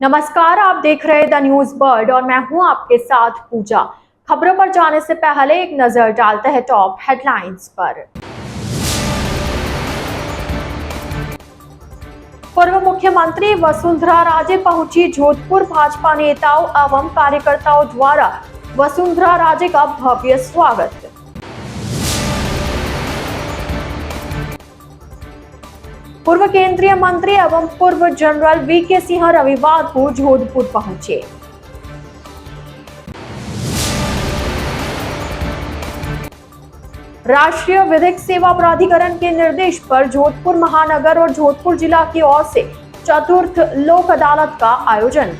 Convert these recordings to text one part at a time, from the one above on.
नमस्कार, आप देख रहे द न्यूज बर्ड और मैं हूं आपके साथ पूजा। खबरों पर जाने से पहले एक नजर डालते हैं टॉप हेडलाइंस पर। पूर्व मुख्यमंत्री वसुंधरा राजे पहुंची जोधपुर। भाजपा नेताओं एवं कार्यकर्ताओं द्वारा वसुंधरा राजे का भव्य स्वागत। पूर्व केंद्रीय मंत्री एवं पूर्व जनरल वीके सिंह रविवार को जोधपुर पहुंचे। राष्ट्रीय विधिक सेवा प्राधिकरण के निर्देश पर जोधपुर महानगर और जोधपुर जिला की ओर से चतुर्थ लोक अदालत का आयोजन।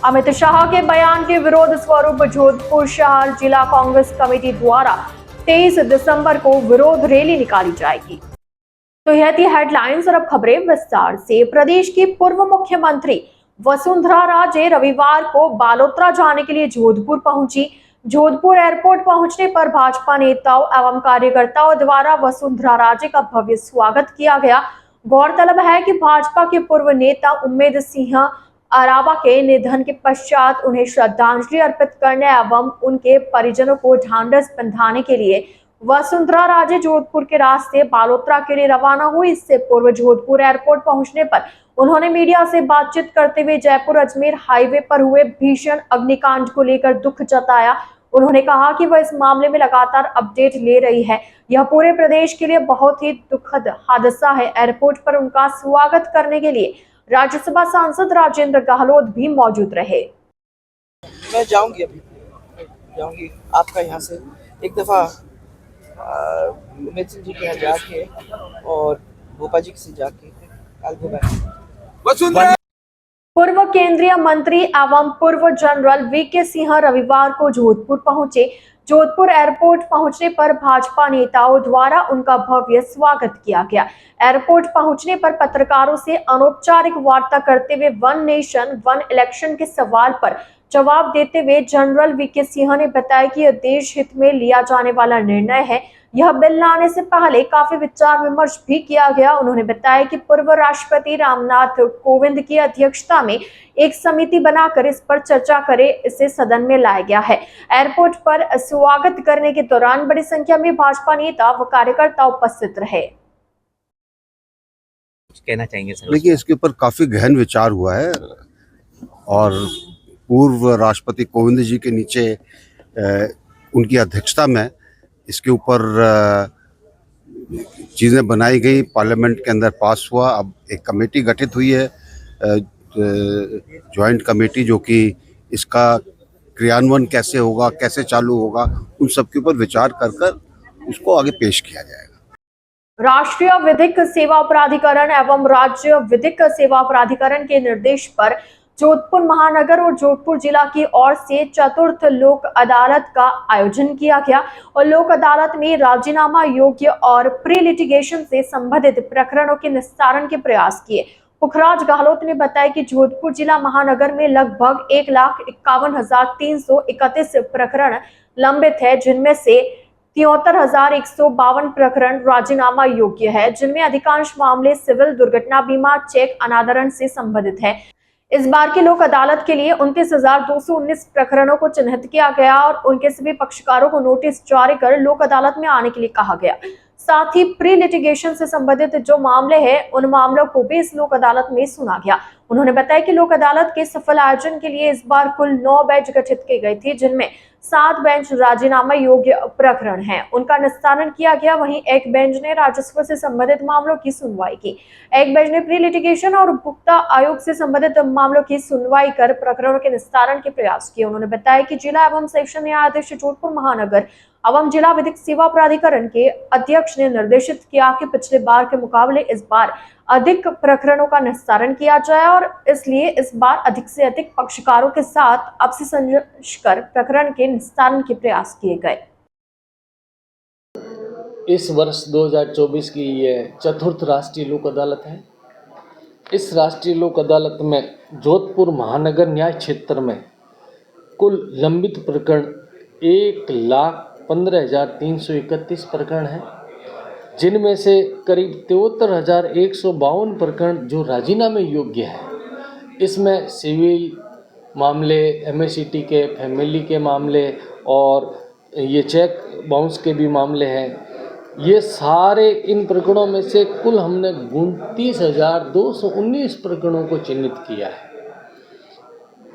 अमित शाह के बयान के विरोध स्वरूप जोधपुर शहर जिला कांग्रेस कमेटी द्वारा 23 दिसंबर को विरोध रैली निकाली जाएगी। तो यह थी हेडलाइंस और अब खबरें विस्तार से। प्रदेश की पूर्व मुख्यमंत्री वसुंधरा राजे रविवार को बालोतरा जाने के लिए जोधपुर पहुंची। जोधपुर एयरपोर्ट पहुंचने पर भाजपा नेताओं एवं कार्यकर्ताओं द्वारा वसुंधरा राजे का भव्य स्वागत किया गया। गौरतलब है कि भाजपा के पूर्व नेता उम्मेद सिंह अराबा के निधन के पश्चात उन्हें श्रद्धांजलि अर्पित करने एवं उनके परिजनों को ढांढस बंधाने के लिए वसुंधरा राजे जोधपुर के रास्ते बालोतरा के लिए रवाना हुई। इससे पूर्व जोधपुर एयरपोर्ट पहुंचने पर उन्होंने मीडिया से बातचीत करते हुए जयपुर अजमेर हाईवे पर हुए भीषण अग्निकांड को लेकर दुख जताया। उन्होंने कहा कि वह इस मामले में लगातार अपडेट ले रही है। यह पूरे प्रदेश के लिए बहुत ही दुखद हादसा है। एयरपोर्ट पर उनका स्वागत करने के लिए राज्यसभा सांसद राजेंद्र गहलोत भी मौजूद रहे। मैं जाऊंगी, अभी जाऊंगी आपका यहाँ से एक दफा उमेद सिंह जी के यहाँ जाके और भोपा जी से जाके पूर्व केंद्रीय मंत्री एवं पूर्व जनरल वीके सिंह रविवार को जोधपुर पहुंचे। जोधपुर एयरपोर्ट पहुंचने पर भाजपा नेताओं द्वारा उनका भव्य स्वागत किया गया। एयरपोर्ट पहुंचने पर पत्रकारों से अनौपचारिक वार्ता करते हुए वन नेशन वन इलेक्शन के सवाल पर जवाब देते हुए जनरल वीके सिंह ने बताया कि यह देश हित में लिया जाने वाला निर्णय है। यह बिल लाने से पहले काफी विचार विमर्श भी किया गया। उन्होंने बताया कि पूर्व राष्ट्रपति रामनाथ कोविंद की अध्यक्षता में एक समिति बनाकर इस पर चर्चा करे इसे सदन में लाया गया है। एयरपोर्ट पर स्वागत करने के दौरान बड़ी संख्या में भाजपा नेता व कार्यकर्ता उपस्थित रहे। कहना चाहेंगे सर? देखिए, इसके ऊपर काफी गहन विचार हुआ है और पूर्व राष्ट्रपति कोविंद जी के नीचे उनकी अध्यक्षता में इसके ऊपर चीज़ें बनाई गई, पार्लियामेंट के अंदर पास हुआ। अब एक कमेटी गठित हुई है, जॉइंट कमेटी, जो कि इसका क्रियान्वयन कैसे होगा, कैसे चालू होगा, उन सब के ऊपर विचार कर उसको आगे पेश किया जाएगा। राष्ट्रीय विधिक सेवा प्राधिकरण एवं राज्य विधिक सेवा प्राधिकरण के निर्देश पर जोधपुर महानगर और जोधपुर जिला की ओर से चतुर्थ लोक अदालत का आयोजन किया गया और लोक अदालत में राजीनामा योग्य और प्री लिटिगेशन से संबंधित प्रकरणों के निस्तारण के प्रयास किए। पुखराज गहलोत ने बताया कि जोधपुर जिला महानगर में लगभग 1,51,331 प्रकरण लंबित है, जिनमें से 73,152 प्रकरण राजीनामा योग्य है, जिनमें अधिकांश मामले सिविल दुर्घटना बीमा चेक अनादरण से संबंधित है। इस बार की लोक अदालत के लिए 29,219 प्रकरणों को चिन्हित किया गया और उनके सभी पक्षकारों को नोटिस जारी कर लोक अदालत में आने के लिए कहा गया। साथ ही प्री लिटिगेशन से संबंधित जो मामले हैं उन मामलों को भी इस लोक अदालत में सुना गया। उन्होंने बताया कि लोक अदालत के सफल आयोजन के लिए इस बार कुल 9 बेंच गठित की गई थी, जिनमें 7 बेंच राजीनामा योग्य प्रकरण हैं, उनका निस्तारण किया गया। वहीं एक बेंच ने राजस्व से संबंधित मामलों की सुनवाई की। एक बेंच ने प्री लिटिगेशन और उपभोक्ता आयोग से संबंधित मामलों की सुनवाई कर प्रकरणों के निस्तारण के प्रयास किए। उन्होंने बताया कि जिला एवं सेक्शन न्यायाधीश जोधपुर महानगर एवं जिला विधिक सेवा प्राधिकरण के अध्यक्ष ने निर्देशित किया कि पिछले बार के मुकाबले इस बार अधिक प्रकरणों का निस्तारण किया जाए और इसलिए इस बार अधिक से अधिक पक्षकारों के साथ आपसी संघर्ष कर प्रकरण के निस्तारण के प्रयास किए गए। इस वर्ष 2024 की यह चतुर्थ राष्ट्रीय लोक अदालत है। इस राष्ट्रीय लोक अदालत में जोधपुर महानगर न्याय क्षेत्र में कुल लंबित प्रकरण 1,15,331 प्रकरण हैं, जिनमें से करीब 73,152 प्रकरण जो राजीनामे योग्य है। इसमें सिविल मामले, MACT के, फैमिली के मामले और ये चेक बाउंस के भी मामले हैं। ये सारे इन प्रकरणों में से कुल हमने 29,219 प्रकरणों को चिन्हित किया है।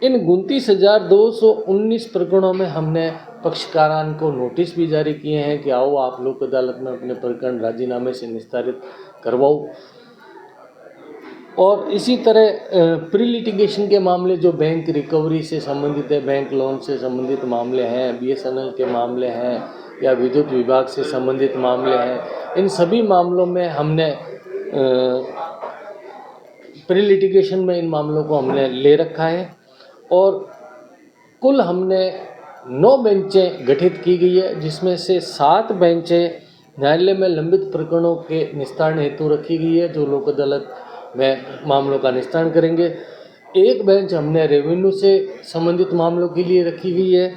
इन 29,219 प्रकरणों में हमने पक्षकारान को नोटिस भी जारी किए हैं कि आओ आप लोक अदालत में अपने प्रकरण राजीनामे से निस्तारित करवाओ। और इसी तरह प्री लिटिगेशन के मामले जो बैंक रिकवरी से संबंधित है, बैंक लोन से संबंधित मामले हैं, BSNL के मामले हैं या विद्युत विभाग से संबंधित मामले हैं, इन सभी मामलों में हमने प्री लिटिगेशन में इन मामलों को हमने ले रखा है। और कुल हमने 9 बेंचें गठित की गई है, जिसमें से 7 बेंचें न्यायालय में लंबित प्रकरणों के निस्तारण हेतु रखी गई है, जो लोक अदालत में मामलों का निस्तारण करेंगे। 1 बेंच हमने रेवेन्यू से संबंधित मामलों के लिए रखी गई है।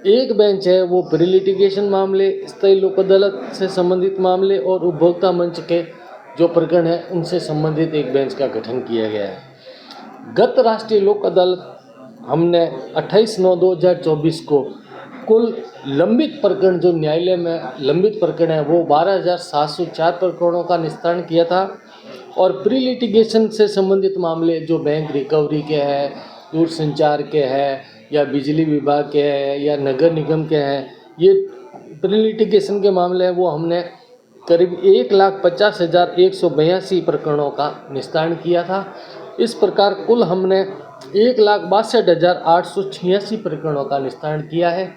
1 बेंच है वो प्री लिटिगेशन मामले, स्थायी लोक अदालत से संबंधित मामले और उपभोक्ता मंच के जो प्रकरण हैं उनसे संबंधित 1 बेंच का गठन किया गया है। गत राष्ट्रीय लोक अदालत हमने 28/9/2024 को कुल लंबित प्रकरण जो न्यायालय में लंबित प्रकरण है वो 12,704 प्रकरणों का निस्तारण किया था। और प्री लिटिगेशन से संबंधित मामले जो बैंक रिकवरी के हैं, दूरसंचार के हैं या बिजली विभाग के हैं या नगर निगम के हैं, ये प्री लिटिगेशन के मामले हैं, वो हमने करीब 1,50,182 प्रकरणों का निस्तारण किया था। इस प्रकार कुल हमने 1,62,886 प्रकरणों का निस्तारण किया है,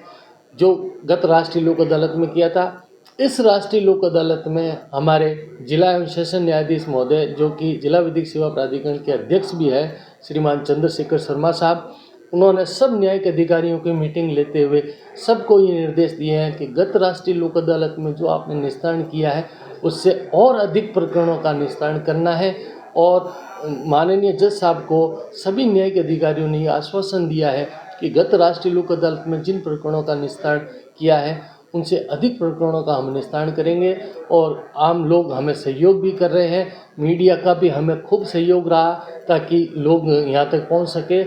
जो गत राष्ट्रीय लोक अदालत में किया था। इस राष्ट्रीय लोक अदालत में हमारे जिला एवं सेशन न्यायाधीश महोदय, जो कि जिला विधिक सेवा प्राधिकरण के अध्यक्ष भी है, श्रीमान चंद्रशेखर शर्मा साहब, उन्होंने सब न्यायिक अधिकारियों की मीटिंग लेते हुए सबको ये निर्देश दिए हैं कि गत राष्ट्रीय लोक अदालत में जो आपने निस्तारण किया है उससे और अधिक प्रकरणों का निस्तारण करना है। और माननीय जज साहब को सभी न्यायिक अधिकारियों ने ये आश्वासन दिया है कि गत राष्ट्रीय लोक अदालत में जिन प्रकरणों का निस्तारण किया है उनसे अधिक प्रकरणों का हम निस्तारण करेंगे। और आम लोग हमें सहयोग भी कर रहे हैं, मीडिया का भी हमें खूब सहयोग रहा ताकि लोग यहाँ तक पहुँच सके।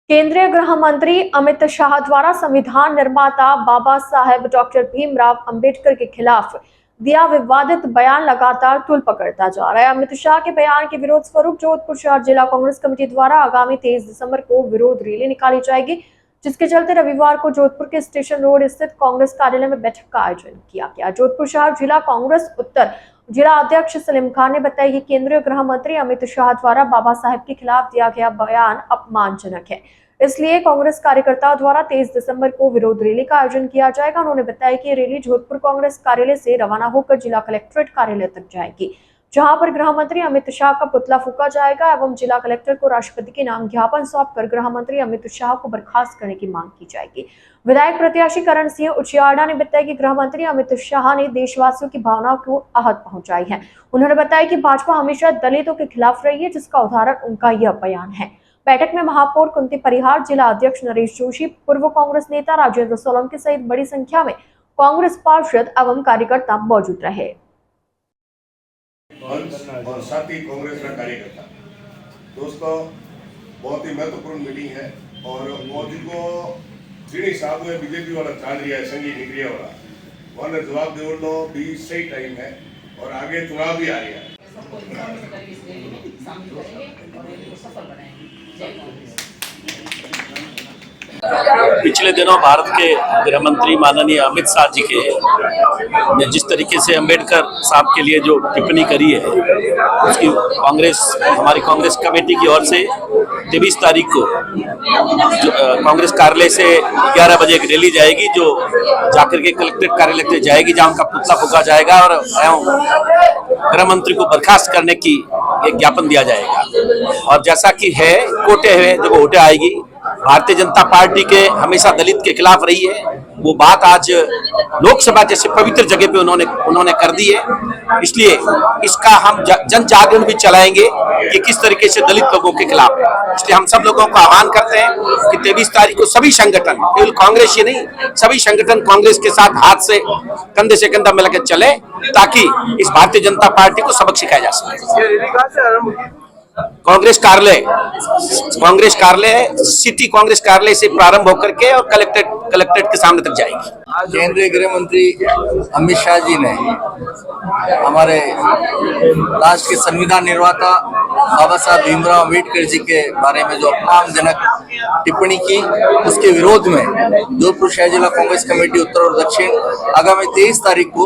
केंद्रीय गृह मंत्री अमित शाह द्वारा संविधान निर्माता बाबा साहेब डॉक्टर भीमराव अंबेडकर के खिलाफ दिया विवादित बयान लगातार तूल पकड़ता जा रहा है। अमित शाह के बयान के विरोध स्वरूप जोधपुर शहर जिला कांग्रेस कमेटी द्वारा आगामी 23 दिसंबर को विरोध रैली निकाली जाएगी, जिसके चलते रविवार को जोधपुर के स्टेशन रोड स्थित कांग्रेस कार्यालय में बैठक का आयोजन किया गया। जोधपुर शहर जिला कांग्रेस उत्तर जिला अध्यक्ष सलीम खान ने बताया कि केंद्रीय गृह मंत्री अमित शाह द्वारा बाबा साहेब के खिलाफ दिया गया बयान अपमानजनक है, इसलिए कांग्रेस कार्यकर्ताओं द्वारा 23 दिसंबर को विरोध रैली का आयोजन किया जाएगा। उन्होंने बताया कि रैली जोधपुर कांग्रेस कार्यालय से रवाना होकर जिला कलेक्ट्रेट कार्यालय तक जाएगी, जहां पर गृह मंत्री अमित शाह का पुतला फूंका जाएगा एवं जिला कलेक्टर को राष्ट्रपति के नाम ज्ञापन सौंपकर गृह मंत्री अमित शाह को बर्खास्त करने की मांग की जाएगी। विधायक प्रत्याशी करण सिंह उचियाड़ा ने बताया कि गृह मंत्री अमित शाह ने देशवासियों की भावनाओं को आहत पहुंचाई है। उन्होंने बताया कि भाजपा हमेशा दलितों के खिलाफ रही है, जिसका उदाहरण उनका यह बयान है। बैठक में महापौर कुंती परिहार, जिला अध्यक्ष नरेश जोशी, पूर्व कांग्रेस नेता राजेंद्र सोलंकी सहित बड़ी संख्या में कांग्रेस पार्षद एवं कार्यकर्ता मौजूद रहे। और साथी कांग्रेस का कार्यकर्ता दोस्तों, बहुत ही महत्वपूर्ण मीटिंग है और मोदी को जी साहब ने बीजेपी वाला चाल रहा है, संगी निकलिया वाला वहां जवाब दे लो भी सही टाइम है और आगे चुनाव भी आ रहा है। पिछले दिनों भारत के गृह मंत्री माननीय अमित शाह जी के ने जिस तरीके से अंबेडकर साहब के लिए जो टिप्पणी करी है, उसकी हमारी कांग्रेस कमेटी की ओर से 23 तारीख को कांग्रेस कार्यालय से 11 बजे एक रैली जाएगी, जो जाकर के कलेक्ट्रेट कार्यालय तक जाएगी, जहां उनका पुतला फूंका जाएगा और गृह मंत्री को बर्खास्त करने की एक ज्ञापन दिया जाएगा। और जैसा कि है कोटे हुए जब वोटें आएगी, भारतीय जनता पार्टी के हमेशा दलित के खिलाफ रही है, वो बात आज लोकसभा जैसे पवित्र जगह पे उन्होंने कर दी है। इसलिए इसका हम जन जागरण भी चलाएंगे कि किस तरीके से दलित लोगों के खिलाफ है। इसलिए हम सब लोगों को आह्वान करते हैं कि 23 तारीख को सभी संगठन, केवल कांग्रेस ही नहीं, सभी संगठन कांग्रेस के साथ हाथ से कंधे से कंधा मिलाकर चले, ताकि इस भारतीय जनता पार्टी को सबक सिखाया जा सके। कांग्रेस कार्यालय सिटी कांग्रेस कार्यालय से प्रारंभ होकर के और कलेक्ट्रेट के सामने तक जाएगी। केंद्रीय गृह मंत्री अमित शाह जी ने हमारे राष्ट्र के संविधान निर्माता बाबा साहब भीमराव अम्बेडकर जी के बारे में जो अपमानजनक टिप्पणी की, उसके विरोध में जोधपुर शहर जिला कांग्रेस कमेटी उत्तर और दक्षिण आगामी 23 तारीख को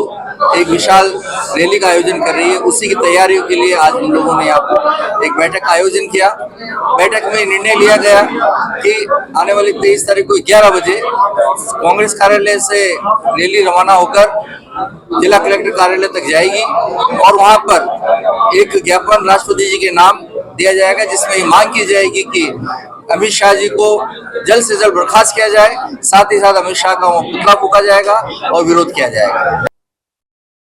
एक विशाल रैली का आयोजन कर रही है। उसी की तैयारियों के लिए आज हम लोगों ने यहाँ पर एक बैठक का आयोजन किया। बैठक में निर्णय लिया गया कि आने वाली 23 तारीख को 11 बजे कांग्रेस कार्यालय से रैली रवाना होकर जिला कलेक्टर कार्यालय तक जाएगी और वहां पर एक ज्ञापन राष्ट्रपति जी के नाम दिया जाएगा, जिसमें ये मांग की जाएगी कि अमित शाह जी को जल्द से जल्द बर्खास्त किया जाए, साथ ही साथ अमित शाह का पुतला फूंका जाएगा और विरोध किया जाएगा।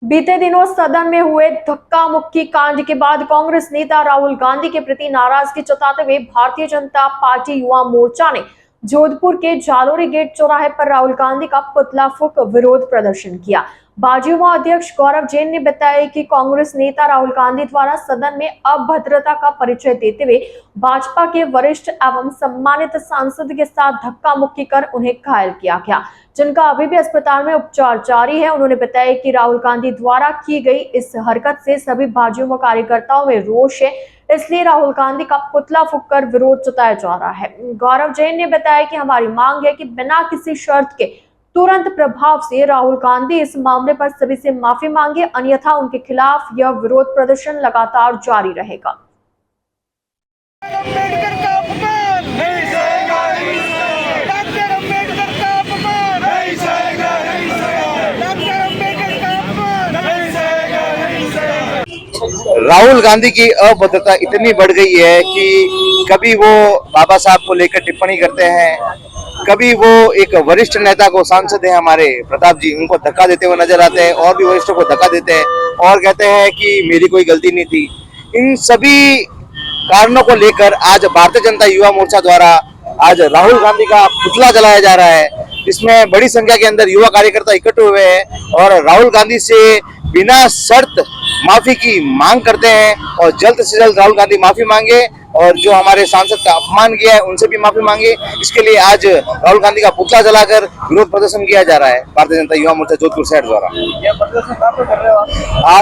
बीते दिनों सदन में हुए धक्का मुक्की कांड के बाद कांग्रेस नेता राहुल गांधी के प्रति नाराजगी जताते हुए भारतीय जनता पार्टी युवा मोर्चा ने जोधपुर के जालोरी गेट चौराहे पर राहुल गांधी का पुतला फूंक विरोध प्रदर्शन किया। भाजपा अध्यक्ष गौरव जैन ने बताया कि कांग्रेस नेता राहुल गांधी द्वारा सदन में अभद्रता का परिचय देते हुए भाजपा के वरिष्ठ एवं सम्मानित सांसद के साथ धक्का मुक्की कर उन्हें घायल किया गया, जिनका अभी भी अस्पताल में उपचार जारी है। उन्होंने बताया कि राहुल गांधी द्वारा की गई इस हरकत से सभी भाजपा कार्यकर्ताओं में रोष है, इसलिए राहुल गांधी का पुतला फूंककर विरोध जताया जा रहा है। गौरव जैन ने बताया कि हमारी मांग है कि बिना किसी शर्त के तुरंत प्रभाव से राहुल गांधी इस मामले पर सभी से माफी मांगे, अन्यथा उनके खिलाफ यह विरोध प्रदर्शन लगातार जारी रहेगा। अम्बेडकर का अपमान नहीं सहेगा, डॉक्टर अम्बेडकर का अपमान नहीं सहेगा, डॉक्टर अम्बेडकर का अपमान नहीं सहेगा। राहुल गांधी की अभद्रता इतनी बढ़ गई है कि कभी वो बाबा साहब को लेकर टिप्पणी करते हैं, कभी वो एक वरिष्ठ नेता को, सांसद है हमारे प्रताप जी, उनको धक्का देते हुए नजर आते हैं और भी वरिष्ठों को धक्का देते हैं और कहते हैं कि मेरी कोई गलती नहीं थी। इन सभी कारणों को लेकर आज भारतीय जनता युवा मोर्चा द्वारा आज राहुल गांधी का पुतला जलाया जा रहा है। इसमें बड़ी संख्या के अंदर युवा कार्यकर्ता इकट्ठे हुए हैं और राहुल गांधी से बिना शर्त माफी की मांग करते हैं और जल्द से जल्द राहुल गांधी माफी मांगे और जो हमारे सांसद का अपमान किया है उनसे भी माफी मांगे। इसके लिए आज राहुल गांधी का पुतला जलाकर विरोध प्रदर्शन किया जा रहा है भारतीय जनता युवा मोर्चा जोधपुर शहर द्वारा। ये प्रदर्शन कहाँ पे कर रहे हो आप?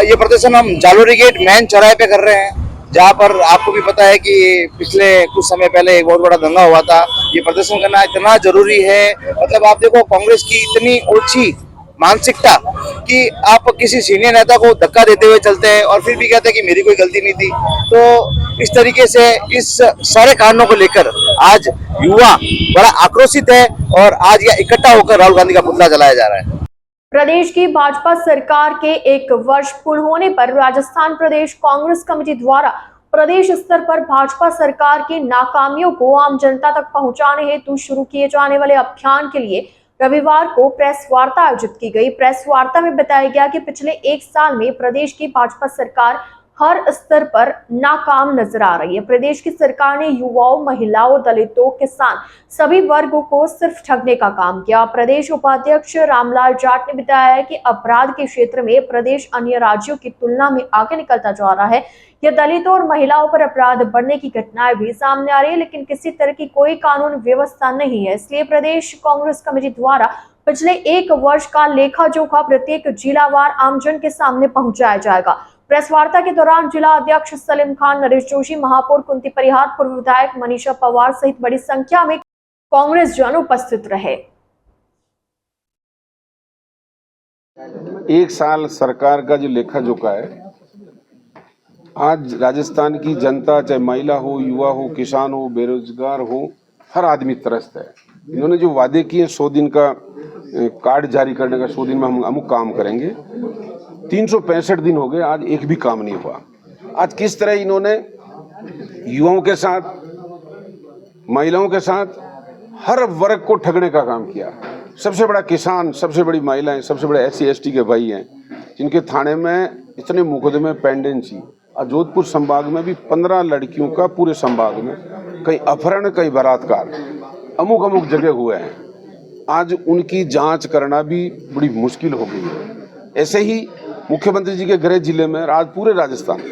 ये प्रदर्शन हम जालोरी गेट मेन चौराहे पे कर रहे हैं, जहाँ पर आपको भी पता है कि पिछले कुछ समय पहले एक बहुत बड़ा दंगा हुआ था। ये प्रदर्शन करना इतना जरूरी है, मतलब आप देखो कांग्रेस की इतनी ओछी मानसिकता कि आप किसी सीनियर नेता को धक्का देते हुए चलते हैं और फिर भी कहते हैं कि मेरी कोई गलती नहीं थी। तो इस तरीके से इस सारे कारणों को लेकर आज युवा बड़ा आक्रोशित है और आज यह इकट्ठा होकर राहुल गांधी का पुतला जलाया जा रहा है। प्रदेश की भाजपा सरकार के 1 वर्ष पूर्ण होने पर राजस्थान प्रदेश कांग्रेस कमेटी द्वारा प्रदेश स्तर पर भाजपा सरकार की नाकामियों को आम जनता तक पहुंचाने हेतु शुरू किए जाने वाले अभियान के लिए रविवार को प्रेस वार्ता आयोजित की गई। प्रेस वार्ता में बताया गया कि पिछले 1 साल में प्रदेश की भाजपा सरकार हर स्तर पर नाकाम नजर आ रही है। प्रदेश की सरकार ने युवाओं, महिलाओं, दलितों, किसान सभी वर्गों को सिर्फ ठगने का काम किया। प्रदेश उपाध्यक्ष रामलाल जाट ने बताया है कि अपराध के क्षेत्र में प्रदेश अन्य राज्यों की तुलना में आगे निकलता जा रहा है। यह दलितों और महिलाओं पर अपराध बढ़ने की घटनाएं भी सामने आ रही है, लेकिन किसी तरह की कोई कानून व्यवस्था नहीं है। इसलिए प्रदेश कांग्रेस कमेटी द्वारा पिछले 1 वर्ष का लेखा जोखा प्रत्येक जिलावार आमजन के सामने पहुंचाया जाएगा। प्रेस वार्ता के दौरान जिला अध्यक्ष सलीम खान, नरेश जोशी, महापौर कुंती परिहार, पूर्व विधायक मनीषा पवार सहित बड़ी संख्या में कांग्रेस जन उपस्थित रहे। 1 साल सरकार का जो लेखा जोखा है, आज राजस्थान की जनता, चाहे महिला हो, युवा हो, किसान हो, बेरोजगार हो, हर आदमी त्रस्त है। इन्होंने जो वादे किए 100 दिन का कार्ड जारी करने का, 100 दिन में हम अमुक काम करेंगे, 365 दिन हो गए, आज एक भी काम नहीं हुआ। आज किस तरह इन्होंने युवाओं के साथ, महिलाओं के साथ हर वर्ग को ठगने का काम किया। सबसे बड़ा किसान, सबसे बड़ी महिलाएं, सबसे बड़े SC ST के भाई हैं जिनके थाने में इतने मुकदमे पेंडेंसी। और जोधपुर संभाग में भी 15 लड़कियों का, पूरे संभाग में, कहीं अपहरण, कहीं बलात्कार। अमुक अमुक जगह हुए हैं, आज उनकी जांच करना भी बड़ी मुश्किल हो गई है। ऐसे ही मुख्यमंत्री जी के गृह जिले में पूरे राजस्थान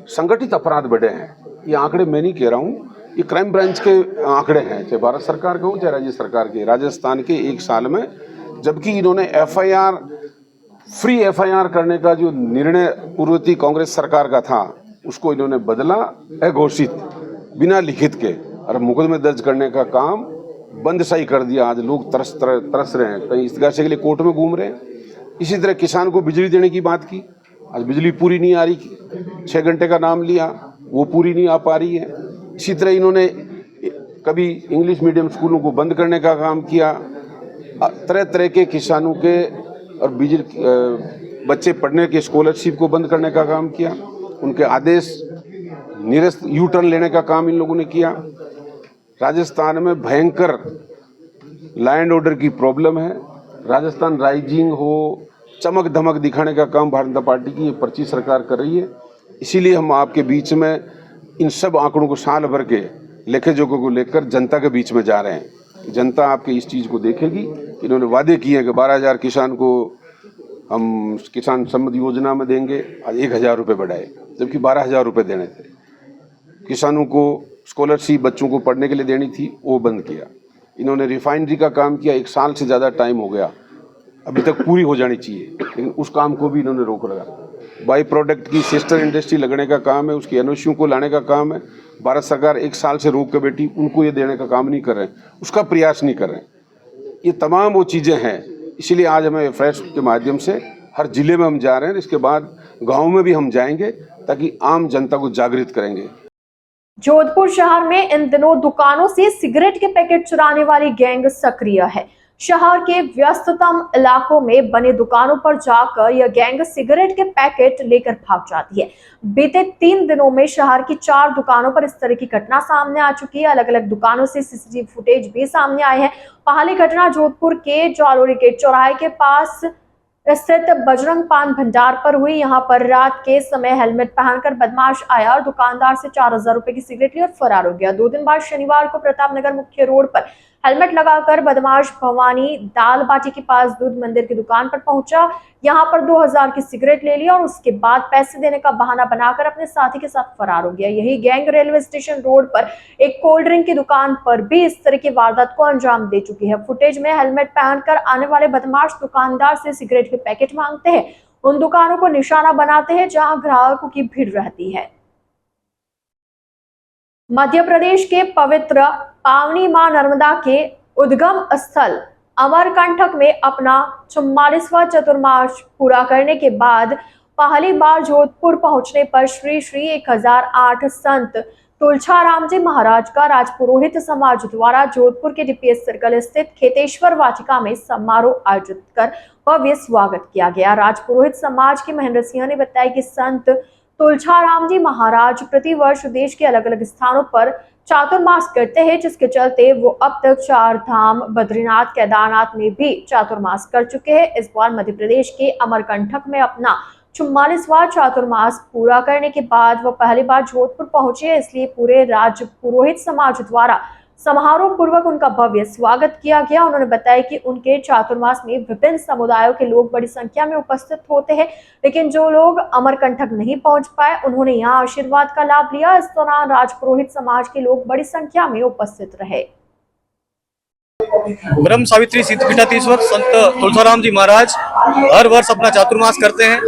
संगठित अपराध बढ़े हैं। ये आंकड़े मैं नहीं कह रहा हूँ, ये क्राइम ब्रांच के आंकड़े हैं, चाहे भारत सरकार के हो चाहे राज्य सरकार के। राजस्थान के एक साल में, जबकि इन्होंने एफआईआर, फ्री एफआईआर करने का जो निर्णय पूर्ववर्ती कांग्रेस सरकार का था, उसको इन्होंने बदला अघोषित, बिना लिखित के, और मुकदमे दर्ज करने का काम बंद सही कर दिया। आज लोग तरस रहे हैं, कहीं इस्तीगासे के लिए कोर्ट में घूम रहे हैं। इसी तरह किसान को बिजली देने की बात की, आज बिजली पूरी नहीं आ रही, 6 घंटे का नाम लिया, वो पूरी नहीं आ पा रही है। इसी तरह इन्होंने कभी इंग्लिश मीडियम स्कूलों को बंद करने का काम किया, तरह तरह के किसानों के और बिजली बच्चे पढ़ने के स्कॉलरशिप को बंद करने का काम किया, उनके आदेश निरस्त यू टर्न लेने का काम इन लोगों ने किया। राजस्थान में भयंकर लैंड ऑर्डर की प्रॉब्लम है। राजस्थान राइजिंग हो, चमक धमक दिखाने का काम भारतीय जनता पार्टी की ये पर्ची सरकार कर रही है। इसीलिए हम आपके बीच में इन सब आंकड़ों को साल भर के लेखे जोखों को लेकर जनता के बीच में जा रहे हैं। जनता आपके इस चीज़ को देखेगी। इन्होंने वादे किए हैं कि 12,000 किसान को हम किसान सम्मान योजना में देंगे, आज 1,000 रुपये बढ़ाए, जबकि 12,000 रुपये देने थे। किसानों को स्कॉलरशिप बच्चों को पढ़ने के लिए देनी थी, वो बंद किया। इन्होंने रिफाइनरी का काम किया, 1 साल से ज़्यादा टाइम हो गया, अभी तक पूरी हो जानी चाहिए, लेकिन उस काम को भी इन्होंने रोक रखा। बाई प्रोडक्ट की सिस्टर इंडस्ट्री लगने का काम है, उसकी एनओसी को लाने का काम है। भारत सरकार 1 साल से रोक के बैठी, उनको ये देने का काम नहीं कर रहे हैं, उसका प्रयास नहीं कर रहे हैं। ये तमाम वो चीज़ें हैं। इसीलिए आज हमें फ्रेश के माध्यम से हर जिले में हम जा रहे हैं, इसके बाद गाँव में भी हम जाएंगे ताकि आम जनता को जागृत करेंगे। जोधपुर शहर में इन दिनों दुकानों से सिगरेट के पैकेट चुराने वाली गैंग सक्रिय है। शहर के व्यस्ततम इलाकों में बने दुकानों पर जाकर यह गैंग सिगरेट के पैकेट लेकर भाग जाती है। बीते 3 दिनों में शहर की 4 दुकानों पर इस तरह की घटना सामने आ चुकी है। अलग अलग दुकानों से सीसीटीवी फुटेज भी सामने आए हैं। पहली घटना जोधपुर के जालोरी के चौराहे के पास स्थित बजरंग पान भंडार पर हुई। यहाँ पर रात के समय हेलमेट पहनकर बदमाश आया और दुकानदार से 4,000 रुपए की सिगरेट ली और फरार हो गया। 2 दिन बाद शनिवार को प्रताप नगर मुख्य रोड पर हेलमेट लगाकर बदमाश भवानी दाल बाटी के पास दूध मंदिर की दुकान पर पहुंचा। यहाँ पर 2,000 की सिगरेट ले ली और उसके बाद पैसे देने का बहाना बनाकर अपने साथी के साथ फरार हो गया। यही गैंग रेलवे स्टेशन रोड पर एक कोल्ड ड्रिंक की दुकान पर भी इस तरह की वारदात को अंजाम दे चुकी है। फुटेज में हेलमेट पहनकर आने वाले बदमाश दुकानदार से सिगरेट के पैकेट मांगते हैं, उन दुकानों को निशाना बनाते हैं जहां ग्राहकों की भीड़ रहती है। मध्य प्रदेश के पवित्र पावनी मां नर्मदा के उद्गम स्थल अमरकंटक में अपना 44वां चतुर्मास पूरा करने के बाद पहली बार जोधपुर पहुंचने पर श्री 1008 संत तुलछाराम जी महाराज का राजपुरोहित समाज द्वारा जोधपुर के डीपीएस सर्कल स्थित खेतेश्वर वाटिका में समारोह आयोजित कर भव्य स्वागत किया गया। राजपुरोहित समाज के महेंद्र सिंह ने बताया कि संत तुलछाराम जी महाराज प्रतिवर्ष देश के अलग अलग स्थानों पर चातुर्मास करते हैं, जिसके चलते वो अब तक 4 धाम बद्रीनाथ केदारनाथ में भी चातुर्मास कर चुके हैं। इस बार मध्य प्रदेश के अमरकंटक में अपना 44वां चातुर्मास पूरा करने के बाद वह पहली बार जोधपुर पहुंचे, इसलिए पूरे राज पुरोहित समाज द्वारा समारोह पूर्वक उनका भव्य स्वागत किया गया। उन्होंने बताया कि उनके चातुर्मास में विभिन्न समुदायों के लोग बड़ी संख्या में उपस्थित होते हैं, लेकिन जो लोग अमरकंटक नहीं पहुंच पाए उन्होंने यहाँ आशीर्वाद का लाभ लिया। इस दौरान राजपुरोहित समाज के लोग बड़ी संख्या में उपस्थित रहे। ब्रह्म सावित्री सिद्धपीठाधीश्वर संत तुलसीराम जी महाराज हर वर्ष अपना चातुर्मास करते हैं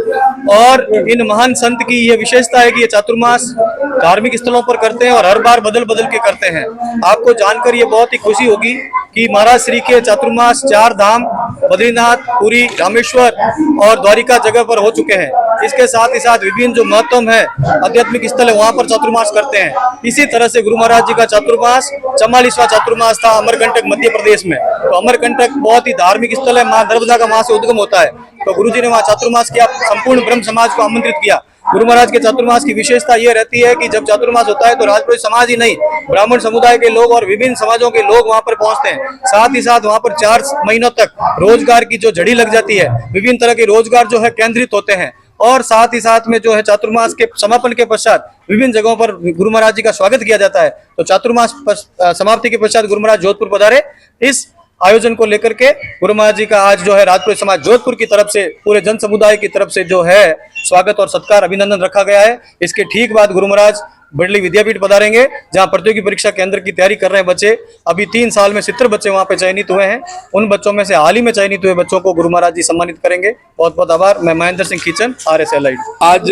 और इन महान संत की ये विशेषता है कि ये चातुर्मास धार्मिक स्थलों पर करते हैं और हर बार बदल बदल के करते हैं। आपको जानकर ये बहुत ही खुशी होगी कि महाराज श्री के चातुर्मास 4 धाम बद्रीनाथ, पुरी, रामेश्वर और द्वारिका जगह पर हो चुके हैं। इसके साथ ही साथ विभिन्न जो महत्व है आध्यात्मिक स्थल है वहाँ पर चातुर्मास करते हैं। इसी तरह से गुरु महाराज जी का चातुर्मास 44वां चातुर्मास था अमरकंटक मध्य प्रदेश में। तो अमरकंटक बहुत ही धार्मिक स्थल है, माँ नर्मदा का वहाँ से उद्गम होता है। तो गुरु जी ने वहाँ चातुर्मास किया, संपूर्ण ब्रह्म समाज को आमंत्रित किया। गुरु महाराज के चातुर्मास की विशेषता ये रहती है कि जब चातुर्मास होता है तो राजपुरोहित समाज ही नहीं, ब्राह्मण समुदाय के लोग और विभिन्न समाजों के लोग वहाँ पर पहुँचते हैं। साथ ही साथ वहाँ पर 4 महीनों तक रोजगार की जो झड़ी लग जाती है, विभिन्न तरह के रोजगार जो है केंद्रित होते हैं और साथ ही साथ में जो है चातुर्मास के समापन के पश्चात विभिन्न जगहों पर गुरु महाराज जी का स्वागत किया जाता है। तो चातुर्मास समाप्ति के पश्चात गुरु महाराज जोधपुर पधारे। इस आयोजन को लेकर के गुरु महाराज जी का आज जो है राजपुरोहित समाज जोधपुर की तरफ से, पूरे जन समुदाय की तरफ से जो है स्वागत और सत्कार, अभिनंदन रखा गया है। इसके ठीक बाद गुरु महाराज बड़ली विद्यापीठ पधारेंगे, जहां प्रतियोगी परीक्षा केंद्र की तैयारी कर रहे हैं बच्चे। अभी 3 साल में 70 बच्चे वहां पे चयनित हुए हैं। उन बच्चों में से हाल ही में चयनित हुए बच्चों को गुरु महाराज जी सम्मानित करेंगे। बहुत बहुत आभार। मैं महेंद्र सिंह खीचन, RSLI। आज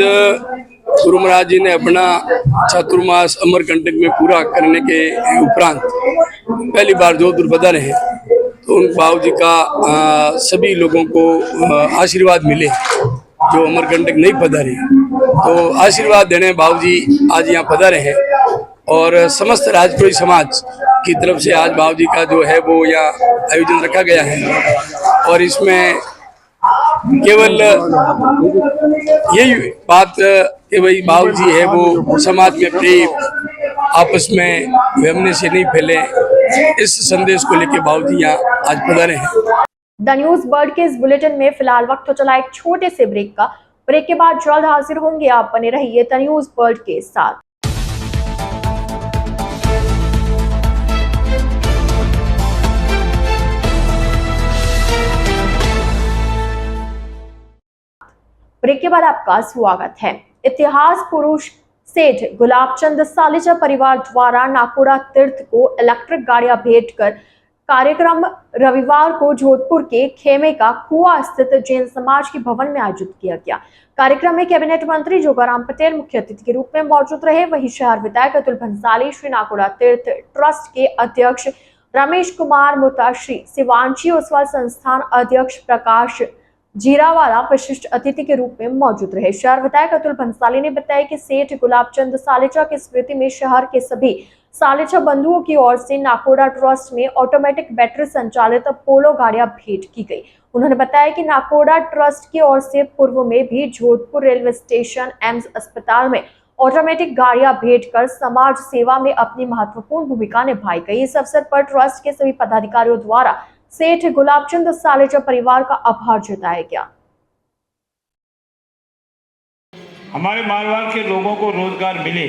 गुरु महाराज जी ने अपना चातुर्मास अमरकंटक में पूरा करने के उपरांत पहली बार जोधपुर पधारे हैं। तो उन बाबू जी का सभी लोगों को आशीर्वाद मिले जो अमरकंटक नहीं पधारे, तो आशीर्वाद देने बाबू जी आज यहाँ पधारे हैं। और समस्त राजपुरोहित समाज की तरफ से आज बाबू जी का जो है वो यहाँ आयोजन रखा गया है। और इसमें केवल यही बात कि भाई बाबू जी है वो समाज में प्रेम, आपस में वेमने से नहीं फैले, इस संदेश को लेकर बाबू जी यहाँ आज पधारे हैं। द न्यूज वर्ल्ड के इस बुलेटिन में फिलहाल वक्त तो चला एक छोटे से ब्रेक का। ब्रेक के बाद जल्द हाजिर होंगे। आप बने रहिए द न्यूज वर्ल्ड के साथ। ब्रेक के बाद आपका स्वागत है। इतिहास पुरुष सेठ गुलाबचंद सालेचा परिवार द्वारा नाकोड़ा तीर्थ को इलेक्ट्रिक गाड़ियां भेंट कर कार्यक्रम रविवार को जोधपुर के खेमे का कुआ स्थित जैन समाज के भवन में आयोजित किया गया। कार्यक्रम में कैबिनेट मंत्री जोगाराम पटेल मुख्य अतिथि के रूप में मौजूद रहे। वहीं शहर विधायक अतुल भंसाली, श्री नाकोड़ा तीर्थ ट्रस्ट के अध्यक्ष रमेश कुमार मुता, श्री शिवांशी ओसवाल संस्थान अध्यक्ष प्रकाश जीरावाला विशिष्ट अतिथि के रूप में मौजूद रहे। शहर विधायक अतुल भंसाली ने बताया कि सेठ गुलाबचंद सालेचा की स्मृति में शहर के सभी सालेचा बंधुओं की ओर से नाकोड़ा ट्रस्ट में ऑटोमेटिक बैटरी संचालित पोलो गाड़ियां भेंट की गई। उन्होंने बताया कि नाकोड़ा ट्रस्ट की ओर से पूर्व में भी जोधपुर रेलवे स्टेशन, एम्स अस्पताल में ऑटोमेटिक गाड़ियां भेंट कर समाज सेवा में अपनी महत्वपूर्ण भूमिका निभाई गई। इस अवसर पर ट्रस्ट के सभी पदाधिकारियों द्वारा सेठ गुलाबचंद सालेचा परिवार का आभार जताया गया। हमारे मारवाड़ के लोगों को रोजगार मिले,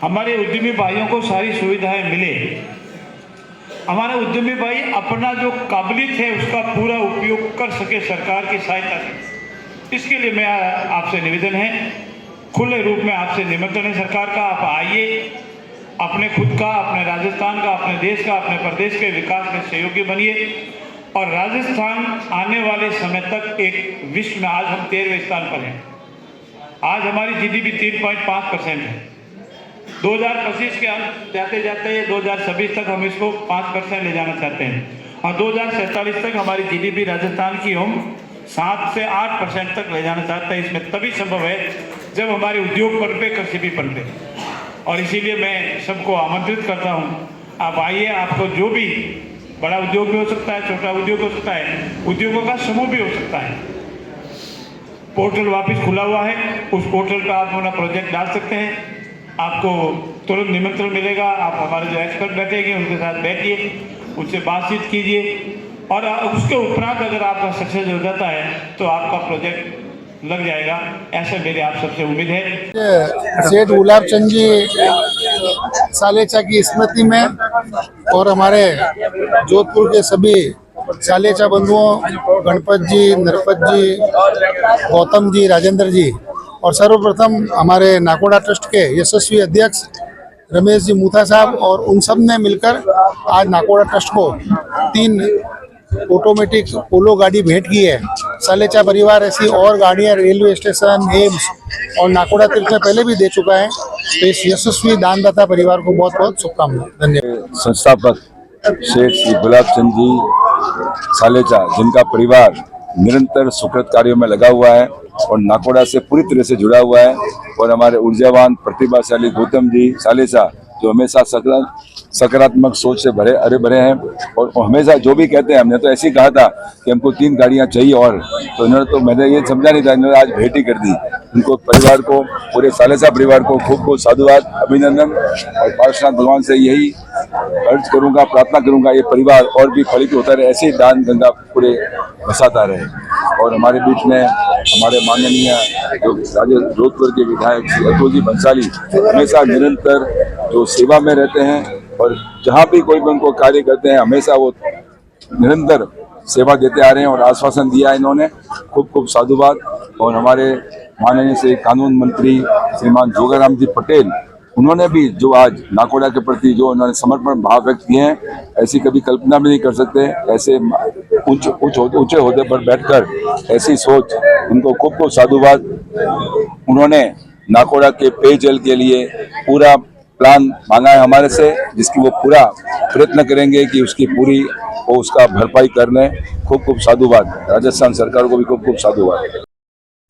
हमारे उद्यमी भाइयों को सारी सुविधाएं मिले, हमारे उद्यमी भाई अपना जो काबिलियत है उसका पूरा उपयोग कर सके सरकार की सहायता से। इसके लिए मैं आपसे निवेदन है, खुले रूप में आपसे निमंत्रण है सरकार का, आप आइए, अपने खुद का, अपने राजस्थान का, अपने देश का, अपने प्रदेश के विकास में सहयोगी बनिए। और राजस्थान आने वाले समय तक एक विश्व में, आज हम 13वें स्थान पर हैं, आज हमारी GDP 3.5% है। 2025 के अंत जाते जाते 2026 तक हम इसको 5% ले जाना चाहते हैं और 2047 तक हमारी GDP राजस्थान की हम 7 से 8% तक ले जाना चाहते हैं। इसमें तभी संभव है जब हमारे उद्योग पनपे, कृषि भी पनपे। और इसीलिए मैं सबको आमंत्रित करता हूँ, आप आइए। आपको जो भी बड़ा उद्योग भी हो सकता है, छोटा उद्योग हो सकता है, उद्योगों का समूह भी हो सकता है। पोर्टल वापस खुला हुआ है, उस पोर्टल पर आप अपना प्रोजेक्ट डाल सकते हैं, आपको तुरंत निमंत्रण मिलेगा। आप हमारे जो एक्सपर्ट बैठेंगे उनके साथ बैठिए, उनसे बातचीत कीजिए और उसके उपरांत अगर आपका सक्सेस हो जाता है तो आपका प्रोजेक्ट लग जाएगा, ऐसा मेरी आप सबसे उम्मीद है। सेठ गुलाबचंद जी सालेचा की स्मृति में और हमारे जोधपुर के सभी सालेचा बंधुओं, गणपत जी, नरपत जी, गौतम जी, राजेंद्र जी और सर्वप्रथम हमारे नाकोड़ा ट्रस्ट के यशस्वी अध्यक्ष रमेश जी मूथा साहब और उन सब ने मिलकर आज नाकोड़ा ट्रस्ट को 3 ऑटोमेटिक पोलो गाड़ी भेंट की है। सालेचा परिवार ऐसी और गाड़ियां रेलवे स्टेशन, एम्स और नाकोड़ा तीर्थ में पहले भी दे चुका है। तो इस यशस्वी दानदाता परिवार को बहुत बहुत शुभकामनाएं। धन्यवाद। संस्थापक सेठ श्री गुलाबचंद जी सालेचा, जिनका परिवार निरंतर सुकृत कार्यों में लगा हुआ है और नाकोड़ा से पूरी तरह से जुड़ा हुआ है, और हमारे ऊर्जावान प्रतिभाशाली गौतम जी सालेचा जो हमेशा सकारात्मक सोच से भरे हैं और हमेशा जो भी कहते हैं, हमने तो ऐसे ही कहा था कि हमको 3 गाड़ियां चाहिए और, तो इन्होंने, तो मैंने ये समझा नहीं था, इन्होंने आज भेंट ही कर दी। उनको परिवार को, पूरे सालेचा परिवार को खूब खूब साधुवाद, अभिनंदन और पार्श्वनाथ भगवान से यही अर्ज करूंगा, प्रार्थना करूंगा, ये परिवार और भी फलित होता रहे, ऐसे ही दान गंगा पूरे बसाता रहे। और हमारे बीच में हमारे माननीय जो जोधपुर के विधायक श्री अतुल जी बंसाली हमेशा निरंतर जो सेवा में रहते हैं और जहाँ भी कोई भी उनको कार्य करते हैं हमेशा वो निरंतर सेवा देते आ रहे हैं और आश्वासन दिया है इन्होंने। खूब खूब साधुवाद। और हमारे माननीय से कानून मंत्री श्रीमान जोगाराम जी पटेल, उन्होंने भी जो आज नाकोड़ा के प्रति जो उन्होंने समर्पण भाव व्यक्त किए हैं, ऐसी कभी कल्पना भी नहीं कर सकते। ऐसे ऊंचे ओहदे पर बैठकर ऐसी सोच, उनको खूब खूब साधुवाद। उन्होंने नाकोड़ा के पेयजल के लिए पूरा प्लान मांगा है हमारे से, जिसकी वो पूरा प्रयत्न करेंगे कि उसकी पूरी वो उसका भरपाई कर लें। खूब खूब साधुवाद। राजस्थान सरकार को भी खूब खूब साधुवाद।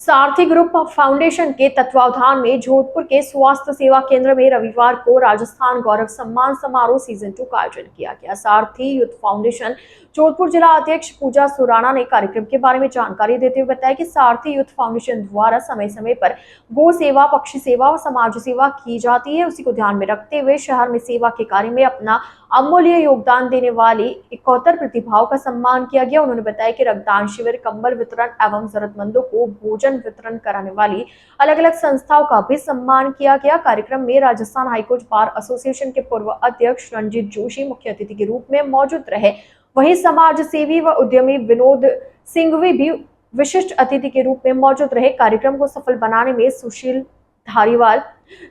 सारथी ग्रुप फाउंडेशन के तत्वावधान में जोधपुर के स्वास्थ्य सेवा केंद्र में रविवार को राजस्थान गौरव सम्मान समारोह सीजन 2 का आयोजन किया गया। सारथी यूथ फाउंडेशन जोधपुर जिला अध्यक्ष पूजा सुराणा ने कार्यक्रम के बारे में जानकारी देते हुए बताया कि सारथी यूथ फाउंडेशन द्वारा समय समय पर गो सेवा, पक्षी सेवा और समाज सेवा की जाती है। उसी को ध्यान में रखते हुए शहर में सेवा के कार्य में अपना अमूल्य योगदान देने वाली 71 प्रतिभाओं का सम्मान किया गया। उन्होंने बताया कि रक्तदान शिविर, कंबल वितरण एवं जरूरतमंदों को भोजन वितरण कराने वाली अलग अलग संस्थाओं का भी सम्मान किया गया। कार्यक्रम में राजस्थान हाईकोर्ट बार एसोसिएशन के पूर्व अध्यक्ष रंजीत जोशी मुख्य अतिथि के रूप में मौजूद रहे। वहीं समाज सेवी व उद्यमी विनोद सिंघवी भी विशिष्ट अतिथि के रूप में मौजूद रहे। कार्यक्रम को सफल बनाने में सुशील धारीवाल,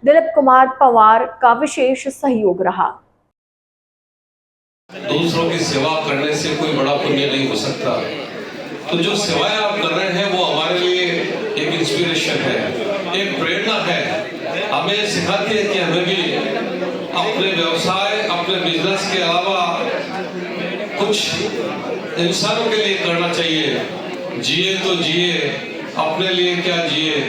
दिलीप कुमार पवार का विशेष सहयोग रहा। दूसरों की सेवा करने से कोई बड़ा पुण्य नहीं हो सकता। तो जो सेवाएं आप कर रहे हैं वो हमारे लिए एक इंस्पिरेशन है, एक प्रेरणा है। हमें सिखाती है कि हमें भी अपने व्यवसाय, अपने बिजनेस के अलावा कुछ इंसानों के लिए करना चाहिए। जिए तो जिए, अपने लिए क्या जिए,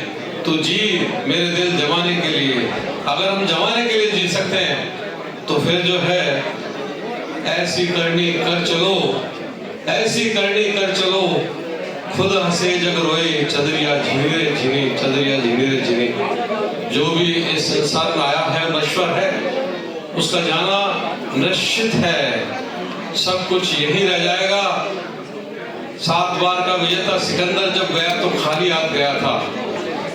तो जी मेरे दिल जमाने के लिए। अगर हम जमाने के लिए जी सकते हैं तो फिर जो है ऐसी करनी कर चलो, ऐसी करनी कर चलो, खुद हंसे जग रोए, चदरिया झिने झिने, चदरिया झिने झिने। जो भी इस संसार में आया है नश्वर है, उसका जाना निश्चित है। सब कुछ यही रह जाएगा। 7 बार का विजेता सिकंदर जब गया तो खाली हाथ गया था।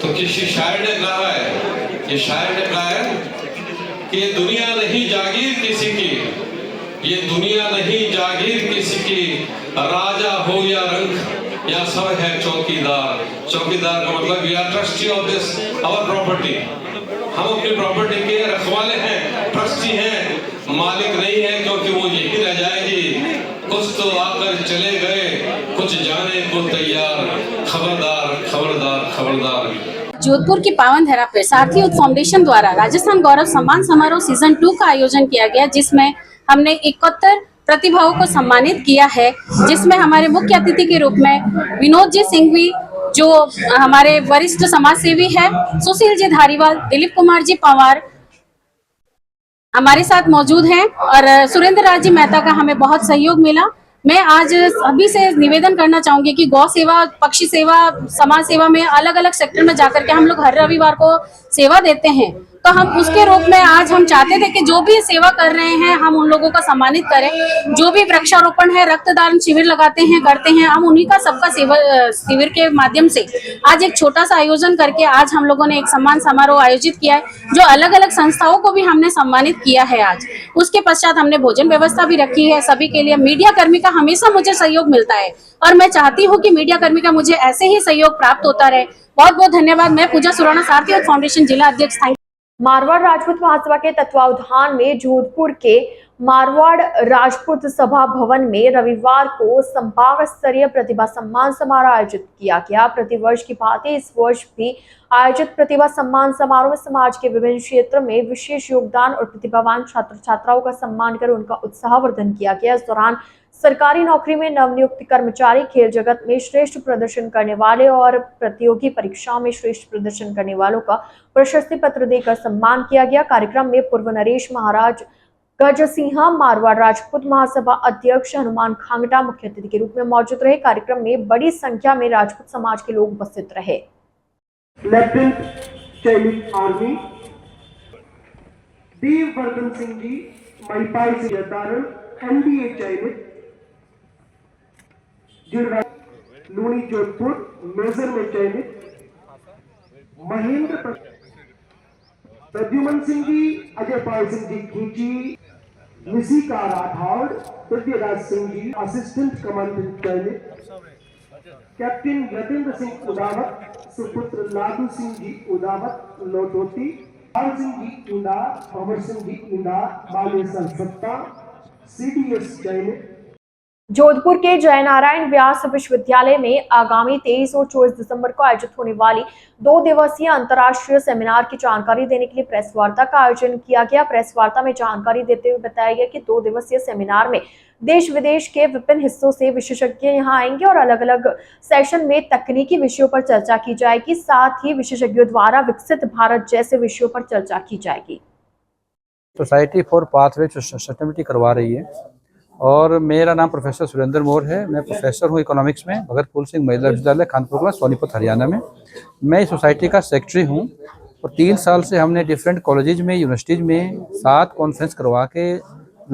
तो किसी शायर ने कहा है, ये शायर ने कहा है कि ये दुनिया नहीं जागीर किसी की, ये दुनिया नहीं जागीर किसी की, राजा हो या रंक या सब है चौकीदार। चौकीदार का मतलब we are trustee of this our property. हम अपनी प्रॉपर्टी के रखवाले हैं, ट्रस्टी हैं, मालिक नहीं है, क्योंकि वो यही रह जाएगी। कुछ तो आकर चले गए, कुछ जाने को तैयार। खबरदार खबरदार खबरदार। जोधपुर की पावन धरा पर सारथी यूथ फाउंडेशन द्वारा राजस्थान गौरव सम्मान समारोह सीजन 2 का आयोजन किया गया, जिसमें हमने 71 प्रतिभाओं को सम्मानित किया है। जिसमें हमारे मुख्य अतिथि के रूप में विनोद जी सिंघवी, जो हमारे वरिष्ठ समाज सेवी है, सुशील जी धारीवाल, दिलीप कुमार जी पवार हमारे साथ मौजूद हैं और सुरेंद्र राज जी मेहता का हमें बहुत सहयोग मिला। मैं आज सभी से निवेदन करना चाहूंगी कि गौ सेवा, पक्षी सेवा, समाज सेवा में अलग अलग सेक्टर में जाकर के हम लोग हर रविवार को सेवा देते हैं। तो हम उसके रूप में आज हम चाहते थे कि जो भी सेवा कर रहे हैं हम उन लोगों का सम्मानित करें। जो भी वृक्षारोपण है, रक्तदान शिविर लगाते हैं, करते हैं, हम उन्हीं का सबका शिविर के माध्यम से आज एक छोटा सा आयोजन करके आज हम लोगों ने एक सम्मान समारोह आयोजित किया है, जो अलग अलग संस्थाओं को भी हमने सम्मानित किया है आज। उसके पश्चात हमने भोजन व्यवस्था भी रखी है सभी के लिए। मीडिया कर्मी का हमेशा मुझे सहयोग मिलता है और मैं चाहती हूँ कि मीडिया कर्मी का मुझे ऐसे ही सहयोग प्राप्त होता रहे। बहुत बहुत धन्यवाद। मैं पूजा सुराणा, सारथी यूथ फाउंडेशन जिला अध्यक्ष। मारवाड़ राजपूत महासभा के तत्वावधान में जोधपुर के मारवाड़ राजपूत सभा भवन में रविवार को संभाग स्तरीय प्रतिभा सम्मान समारोह आयोजित किया गया। प्रतिवर्ष की भांति इस वर्ष भी आयोजित प्रतिभा सम्मान समारोह में समाज के विभिन्न क्षेत्र में विशेष योगदान और प्रतिभावान छात्र छात्राओं का सम्मान कर उनका उत्साहवर्धन किया गया। इस दौरान सरकारी नौकरी में नवनियुक्त कर्मचारी, खेल जगत में श्रेष्ठ प्रदर्शन करने वाले और प्रतियोगी परीक्षाओं में श्रेष्ठ प्रदर्शन करने वालों का प्रशस्ति पत्र देकर सम्मान किया गया। कार्यक्रम में पूर्व नरेश महाराज गज सिंह, मारवाड़ राजपूत महासभा अध्यक्ष हनुमान खांगटा मुख्य अतिथि के रूप में मौजूद रहे। कार्यक्रम में बड़ी संख्या में राजपूत समाज के लोग उपस्थित रहे। लेफ्टिनेंट चयनित आर्मी देववर्धन सिंह जी, महिपाल सिंह दारण, NDA चयनित लूणी जोधपुर मेजर में चयनित महेंद्र प्रद्युमन सिंह जी, अजय पाल सिंह जी खींची, निशिका राठौड़, पृथ्वीराज सिंह जी असिस्टेंट कमांडेंट चयनित, कैप्टन यतेंद्र सिंह उदावत, सुपुत्र लाडू सिंह जी उदावत लोटोटी, पाल सिंह जी इंदा, अमर सिंह जी इंदा बालेसर सत्ता, CDS चयनित। जोधपुर के जयनारायण व्यास विश्वविद्यालय में आगामी 23 और 24 दिसंबर को आयोजित होने वाली 2 दिवसीय अंतर्राष्ट्रीय सेमिनार की जानकारी देने के लिए प्रेस वार्ता का आयोजन किया गया। प्रेस वार्ता में जानकारी देते हुए बताया गया कि 2 दिवसीय सेमिनार में देश विदेश के विभिन्न हिस्सों से विशेषज्ञ यहां आएंगे और अलग अलग सेशन में तकनीकी विषयों पर चर्चा की जाएगी। साथ ही विशेषज्ञों द्वारा विकसित भारत जैसे विषयों पर चर्चा की जाएगी। सोसाइटी फॉर पाथवे सस्टेनेबिलिटी करवा रही है और मेरा नाम प्रोफेसर सुरेंद्र मोर है। मैं प्रोफेसर हूँ इकोनॉमिक्स में भगत फूल सिंह महिला विश्वविद्यालय कानपुर कला सोनीपत हरियाणा में। मैं इस सोसाइटी का सेक्रेटरी हूँ और 3 साल से हमने डिफरेंट कॉलेजेज में यूनिवर्सिटीज़ में 7 कॉन्फ्रेंस करवा के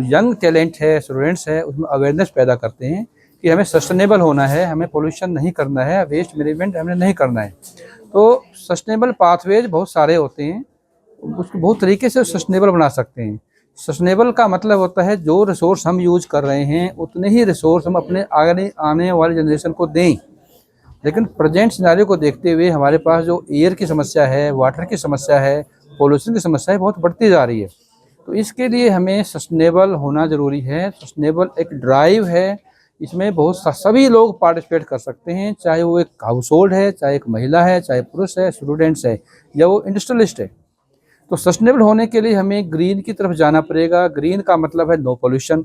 यंग टैलेंट है स्टूडेंट्स है उसमें अवेयरनेस पैदा करते हैं कि हमें सस्टेनेबल होना है, हमें पोल्यूशन नहीं करना है, वेस्ट मैनेजमेंट हमें नहीं करना है। तो सस्टेनेबल पाथवेज बहुत सारे होते हैं, उसको बहुत तरीके से सस्टेनेबल बना सकते हैं। सस्टेनेबल का मतलब होता है जो रिसोर्स हम यूज कर रहे हैं उतने ही रिसोर्स हम अपने आने वाली जनरेशन को दें। लेकिन प्रेजेंट सिनेरियो को देखते हुए हमारे पास जो एयर की समस्या है, वाटर की समस्या है, पोल्यूशन की समस्या है बहुत बढ़ती जा रही है। तो इसके लिए हमें सस्टेनेबल होना ज़रूरी है। सस्टेनेबल एक ड्राइव है, इसमें बहुत सभी लोग पार्टिसिपेट कर सकते हैं, चाहे वो एक हाउस होल्ड है, चाहे एक महिला है, चाहे पुरुष है, स्टूडेंट्स है या वो इंडस्ट्रियलिस्ट है। तो सस्टेनेबल होने के लिए हमें ग्रीन की तरफ जाना पड़ेगा। ग्रीन का मतलब है नो पोल्यूशन।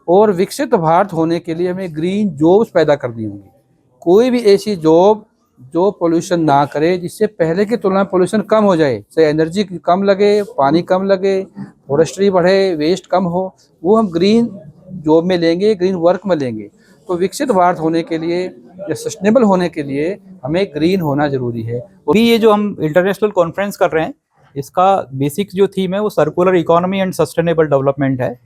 और विकसित भारत होने के लिए हमें ग्रीन जॉब्स पैदा करनी होंगी। कोई भी ऐसी जॉब जो पोल्यूशन ना करे, जिससे पहले की तुलना में पोल्यूशन कम हो जाए, चाहे एनर्जी कम लगे, पानी कम लगे, फॉरेस्ट्री बढ़े, वेस्ट कम हो, वो हम ग्रीन जॉब में लेंगे, ग्रीन वर्क में लेंगे। तो विकसित भारत होने के लिए या सस्टेनेबल होने के लिए हमें ग्रीन होना ज़रूरी है। और ये जो हम इंटरनेशनल कॉन्फ्रेंस कर रहे हैं इसका बेसिक जो थीम है वो circular economy and sustainable development है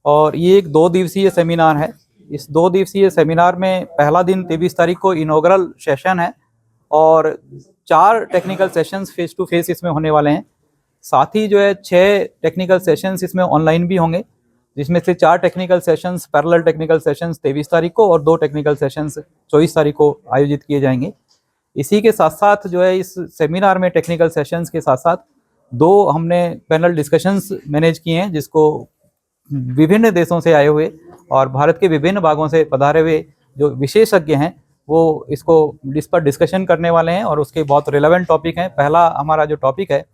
और ये एक 2 दिवसीय सेमिनार है। इस 2 दिवसीय सेमिनार में पहला दिन 23 तारीख को इनॉग्रल सेशन है और 4 technical sessions face to face इसमें होने वाले हैं। साथ ही जो है 6 टेक्निकल सेशंस इसमें ऑनलाइन भी होंगे, जिसमें से 4 technical sessions parallel technical sessions 23 तारीख को और 2 टेक्निकल सेशंस 24 तारीख को आयोजित किए जाएंगे। इसी के साथ साथ जो है इस सेमिनार में टेक्निकल सेशंस के साथ साथ 2 हमने पैनल डिस्कशंस मैनेज किए हैं, जिसको विभिन्न देशों से आए हुए और भारत के विभिन्न भागों से पधारे हुए जो विशेषज्ञ हैं वो इस पर डिस्कशन करने वाले हैं और उसके बहुत रिलेवेंट टॉपिक हैं। पहला हमारा जो टॉपिक है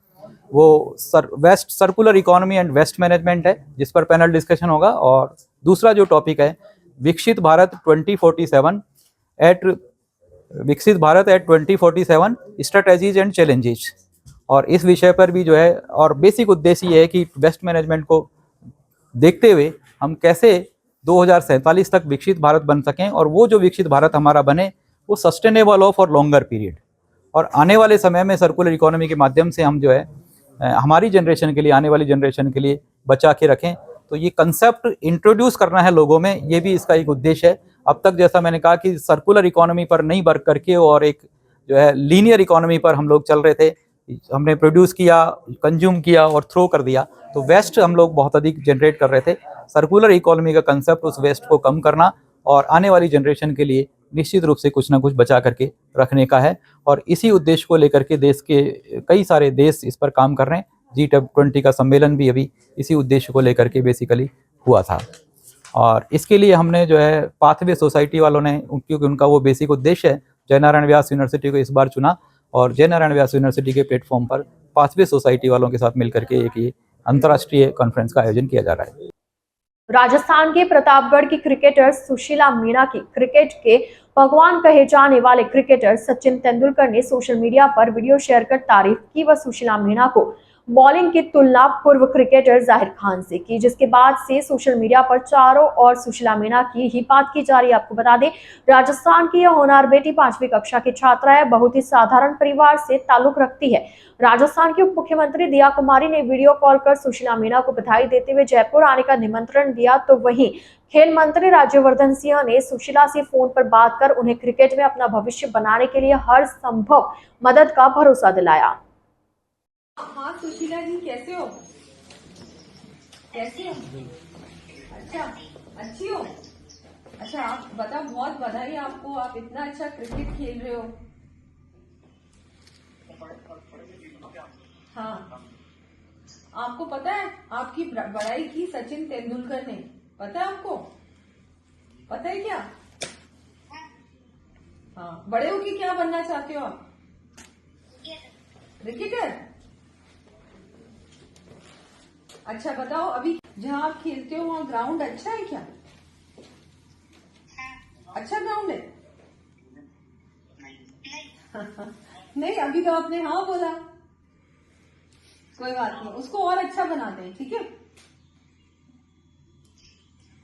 वो waste circular economy and waste management है, जिस पर पैनल डिस्कशन होगा। और दूसरा जो टॉपिक है विकसित भारत 2047 स्ट्रेटजीज एंड चैलेंजेस। और इस विषय पर भी जो है और बेसिक उद्देश्य ये है कि वेस्ट मैनेजमेंट को देखते हुए हम कैसे 2047 तक विकसित भारत बन सकें और वो जो विकसित भारत हमारा बने वो सस्टेनेबल हो फॉर लॉन्गर पीरियड। और आने वाले समय में सर्कुलर इकोनॉमी के माध्यम से हम जो है हमारी जनरेशन के लिए, आने वाली जनरेशन के लिए बचा के रखें। तो ये कंसेप्ट इंट्रोड्यूस करना है लोगों में, ये भी इसका एक उद्देश्य है। अब तक जैसा मैंने कहा कि सर्कुलर इकोनॉमी पर नहीं वर्क करके और एक जो है लीनियर इकोनॉमी पर हम लोग चल रहे थे, हमने प्रोड्यूस किया, कंज्यूम किया और थ्रो कर दिया, तो वेस्ट हम लोग बहुत अधिक जनरेट कर रहे थे। सर्कुलर इकोनॉमी का कंसेप्ट उस वेस्ट को कम करना और आने वाली जनरेशन के लिए निश्चित रूप से कुछ ना कुछ बचा करके रखने का है। और इसी उद्देश्य को लेकर के देश के कई सारे देश इस पर काम कर रहे हैं। G20 का सम्मेलन भी अभी इसी उद्देश्य को लेकर के बेसिकली हुआ था। और इसके लिए हमने जो है पाथवे सोसाइटी वालों ने, क्योंकि उनका वो बेसिक उद्देश्य है, जयनारायण व्यास यूनिवर्सिटी को इस बार चुना और जयनारायण व्यास यूनिवर्सिटी के प्लेटफॉर्म पर पाथवे सोसाइटी वालों के साथ मिलकर के एक ये अंतर्राष्ट्रीय कॉन्फ्रेंस का आयोजन किया जा रहा है। राजस्थान के प्रतापगढ़ की क्रिकेटर सुशीला मीणा की क्रिकेट के भगवान कहे जाने वाले क्रिकेटर सचिन तेंदुलकर ने सोशल मीडिया पर वीडियो शेयर कर तारीफ की व सुशीला मीणा को बॉलिंग की तुलना पूर्व क्रिकेटर जाहिर खान से की, जिसके बाद से सोशल मीडिया पर चारों ओर सुशीला मीणा की ही बात की जा रही है। आपको बता दें, राजस्थान की यह होनहार बेटी 5वीं कक्षा की छात्रा है, बहुत ही साधारण परिवार से ताल्लुक रखती है। राजस्थान की उप मुख्यमंत्री दिया कुमारी ने वीडियो कॉल कर सुशीला मीणा को बधाई देते हुए जयपुर आने का निमंत्रण दिया, तो वहीं खेल मंत्री राज्यवर्धन सिंह ने सुशीला से फोन पर बात कर उन्हें क्रिकेट में अपना भविष्य बनाने के लिए हर संभव मदद का भरोसा दिलाया। हाँ सुशीला जी, कैसे हो? कैसे हो? अच्छा, अच्छी हो? अच्छा, आप बताओ, बहुत बधाई आपको, आप इतना अच्छा क्रिकेट खेल रहे हो। हाँ, आपको पता है आपकी बड़ाई की सचिन तेंदुलकर ने, पता है आपको? पता है क्या? हाँ, बड़े होके क्या बनना चाहते हो आप? क्रिकेटर। अच्छा बताओ, अभी जहाँ आप खेलते हो वहाँ ग्राउंड अच्छा है क्या? अच्छा ग्राउंड है? नहीं, अभी तो आपने हाँ बोला। कोई बात नहीं, उसको और अच्छा बनाते हैं, ठीक है?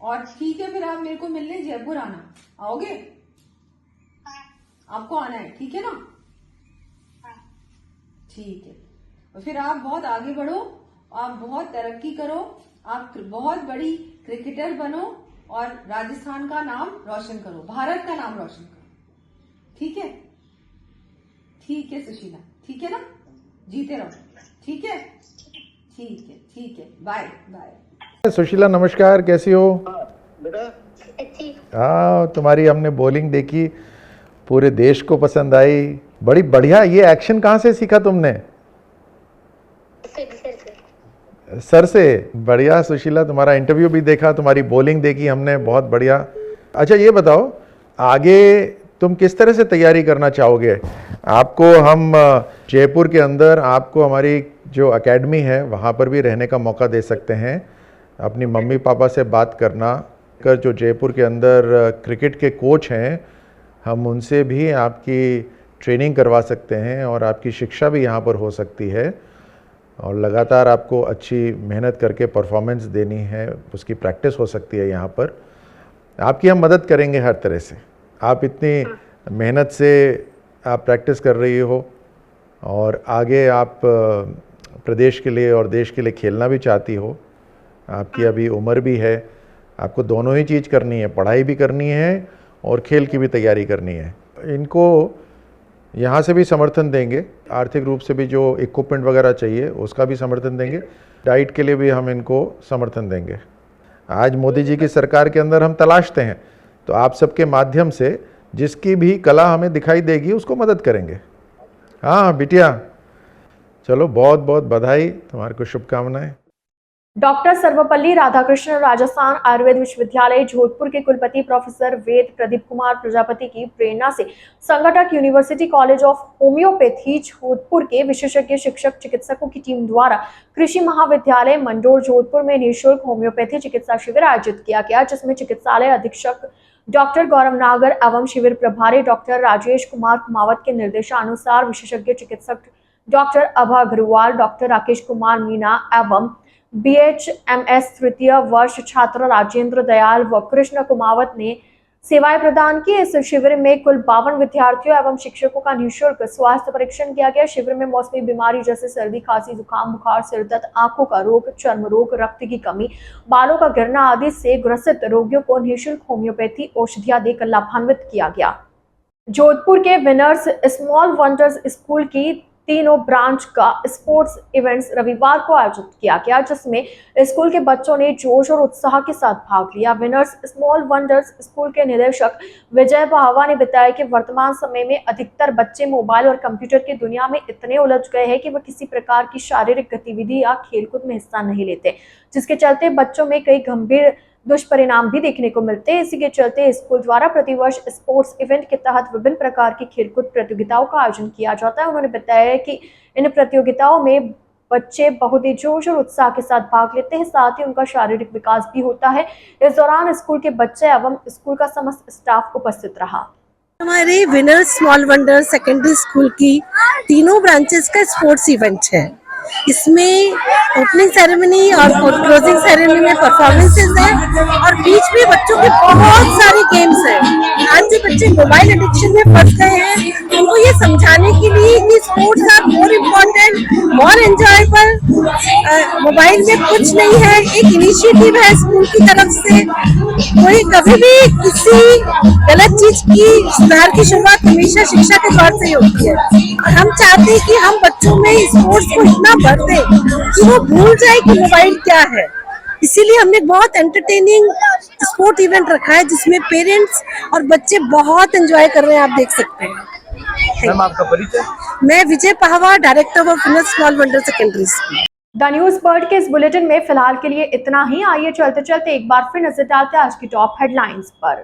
और ठीक है, फिर आप मेरे को मिलने जयपुर आना, आओगे? आपको आना है, ठीक है ना? ठीक है, और फिर आप बहुत आगे बढ़ो, आप बहुत तरक्की करो, आप बहुत बड़ी क्रिकेटर बनो और राजस्थान का नाम रोशन करो, भारत का नाम रोशन करो, ठीक है? ठीक है सुशीला, ठीक है ना? जीते रहो, ठीक है? ठीक है, ठीक है, बाय बाय। सुशीला नमस्कार, कैसी हो? हाँ, तुम्हारी हमने बॉलिंग देखी, पूरे देश को पसंद आई, बड़ी बढ़िया। ये एक्शन कहाँ से सीखा तुमने? सर से। बढ़िया सुशीला, तुम्हारा इंटरव्यू भी देखा, तुम्हारी बॉलिंग देखी हमने, बहुत बढ़िया। अच्छा ये बताओ, आगे तुम किस तरह से तैयारी करना चाहोगे? आपको हम जयपुर के अंदर आपको हमारी जो एकेडमी है वहाँ पर भी रहने का मौका दे सकते हैं। अपनी मम्मी पापा से बात करना कर, जो जयपुर के अंदर क्रिकेट के कोच हैं, हम उनसे भी आपकी ट्रेनिंग करवा सकते हैं और आपकी शिक्षा भी यहाँ पर हो सकती है। और लगातार आपको अच्छी मेहनत करके परफॉर्मेंस देनी है, उसकी प्रैक्टिस हो सकती है यहाँ पर। आपकी हम मदद करेंगे हर तरह से। आप इतनी मेहनत से आप प्रैक्टिस कर रही हो और आगे आप प्रदेश के लिए और देश के लिए खेलना भी चाहती हो। आपकी अभी उम्र भी है, आपको दोनों ही चीज़ करनी है, पढ़ाई भी करनी है और खेल की भी तैयारी करनी है। इनको यहाँ से भी समर्थन देंगे, आर्थिक रूप से भी जो इक्विपमेंट वगैरह चाहिए उसका भी समर्थन देंगे, डाइट के लिए भी हम इनको समर्थन देंगे। आज मोदी जी की सरकार के अंदर हम तलाशते हैं, तो आप सबके माध्यम से जिसकी भी कला हमें दिखाई देगी उसको मदद करेंगे। हाँ बिटिया, चलो बहुत बहुत बधाई, तुम्हारे को शुभकामनाएं। डॉक्टर सर्वपल्ली राधाकृष्णन राजस्थान आयुर्वेद विश्वविद्यालय जोधपुर के कुलपति प्रोफेसर वेद प्रदीप कुमार प्रजापति की प्रेरणा से संगठक university college of homeopathy Jodhpur के विशेषज्ञ शिक्षक चिकित्सकों की टीम द्वारा कृषि महाविद्यालय मंडोर जोधपुर में निःशुल्क होम्योपैथी चिकित्सा शिविर आयोजित किया गया, जिसमें चिकित्सालय अधीक्षक डॉक्टर गौरव नागर एवं शिविर प्रभारी डॉक्टर राजेश कुमार कुमावत के निर्देशानुसार विशेषज्ञ चिकित्सक डॉक्टर अभा अग्रवाल, डॉक्टर राकेश कुमार मीना एवं BHMS तृतीय वर्ष छात्र राजेंद्र दयाल व कृष्ण कुमावत ने सेवाएं प्रदान की। इस शिविर में कुल 52 विद्यार्थियों एवं शिक्षकों का निःशुल्क स्वास्थ्य परीक्षण किया गया। शिविर में मौसमी बीमारी जैसे सर्दी, खांसी, जुकाम, बुखार, सिर दर्द, आंखों का रोग, चर्म रोग, रक्त की कमी, बालों का गिरना आदि से ग्रसित रोगियों को निःशुल्क होम्योपैथी औषधियां देकर लाभान्वित किया गया। जोधपुर के विनर्स स्मॉल वंडर्स स्कूल की तीनों ब्रांच का स्पोर्ट्स इवेंट्स रविवार को आयोजित किया गया, जिसमें स्कूल के बच्चों ने जोश और उत्साह के साथ भाग लिया। विनर्स स्मॉल वंडर्स स्कूल के निदेशक विजय बहावा ने बताया कि वर्तमान समय में अधिकतर बच्चे मोबाइल और कंप्यूटर की दुनिया में इतने उलझ गए हैं कि वह किसी प्रकार की शारीरिक गतिविधि या खेलकूद में हिस्सा नहीं लेते, जिसके चलते बच्चों में कई गंभीर दुष्परिणाम भी देखने को मिलते हैं। इसी के चलते स्कूल द्वारा प्रतिवर्ष स्पोर्ट्स इवेंट के तहत विभिन्न प्रकार की खेलकूद प्रतियोगिताओं का आयोजन किया जाता है। उन्होंने बताया कि इन प्रतियोगिताओं में बच्चे बहुत ही जोश और उत्साह के साथ भाग लेते हैं, साथ ही उनका शारीरिक विकास भी होता है। इस दौरान स्कूल के बच्चे एवं स्कूल का समस्त स्टाफ उपस्थित रहा। हमारे winners small Wonder Secondary school की तीनों ब्रांचेस का स्पोर्ट्स इवेंट है। इसमें ओपनिंग सेरेमनी और क्लोजिंग सेरेमनी में परफॉर्मेंसेस हैं और बीच में बच्चों के बहुत सारे गेम्स हैं। आज जो बच्चे मोबाइल एडिक्शन में फंस गए हैं उनको ये समझाने के लिए कि sports are more important, more enjoyable, mobile में कुछ नहीं है, एक इनिशिएटिव है स्कूल की तरफ से। कोई कभी भी किसी गलत चीज की सुधार की शुरुआत हमेशा शिक्षा के तौर से ही होती है और हम चाहते हैं कि हम बच्चों में स्पोर्ट्स को इतना भर दें कि वो भूल जाए कि मोबाइल क्या है। इसीलिए हमने बहुत एंटरटेनिंग स्पोर्ट इवेंट रखा है जिसमें पेरेंट्स और बच्चे बहुत एंजॉय कर रहे हैं, आप देख सकते हैं। मैम आपका परिचय? मैं Vijay Pahwa, director of Small Wonder Secondary School. The News World के इस बुलेटिन में फिलहाल के लिए इतना ही। आइए चलते चलते एक बार फिर नजर डालते हैं आज की टॉप हेडलाइंस पर।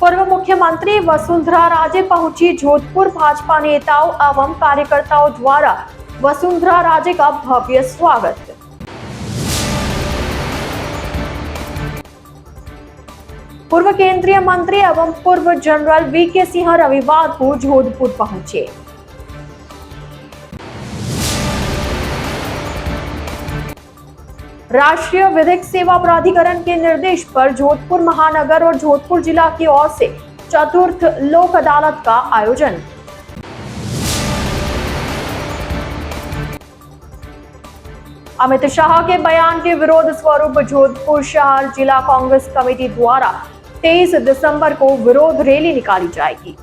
पूर्व मुख्यमंत्री वसुंधरा राजे पहुंची जोधपुर। भाजपा नेताओं एवं कार्यकर्ताओं द्वारा वसुंधरा राजे का भव्य स्वागत। पूर्व केंद्रीय मंत्री एवं पूर्व जनरल वीके सिंह रविवार को जोधपुर पहुंचे। राष्ट्रीय विधिक सेवा प्राधिकरण के निर्देश पर जोधपुर महानगर और जोधपुर जिला की ओर से चतुर्थ लोक अदालत का आयोजन। अमित शाह के बयान के विरोध स्वरूप जोधपुर शहर जिला कांग्रेस कमेटी द्वारा 23 दिसंबर को विरोध रैली निकाली जाएगी।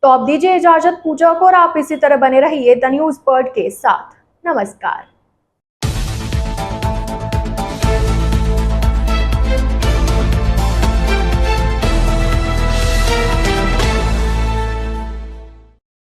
तो अब दीजिए इजाजत पूजा को और आप इसी तरह बने रहिए द न्यूज वर्ल्ड के साथ। नमस्कार।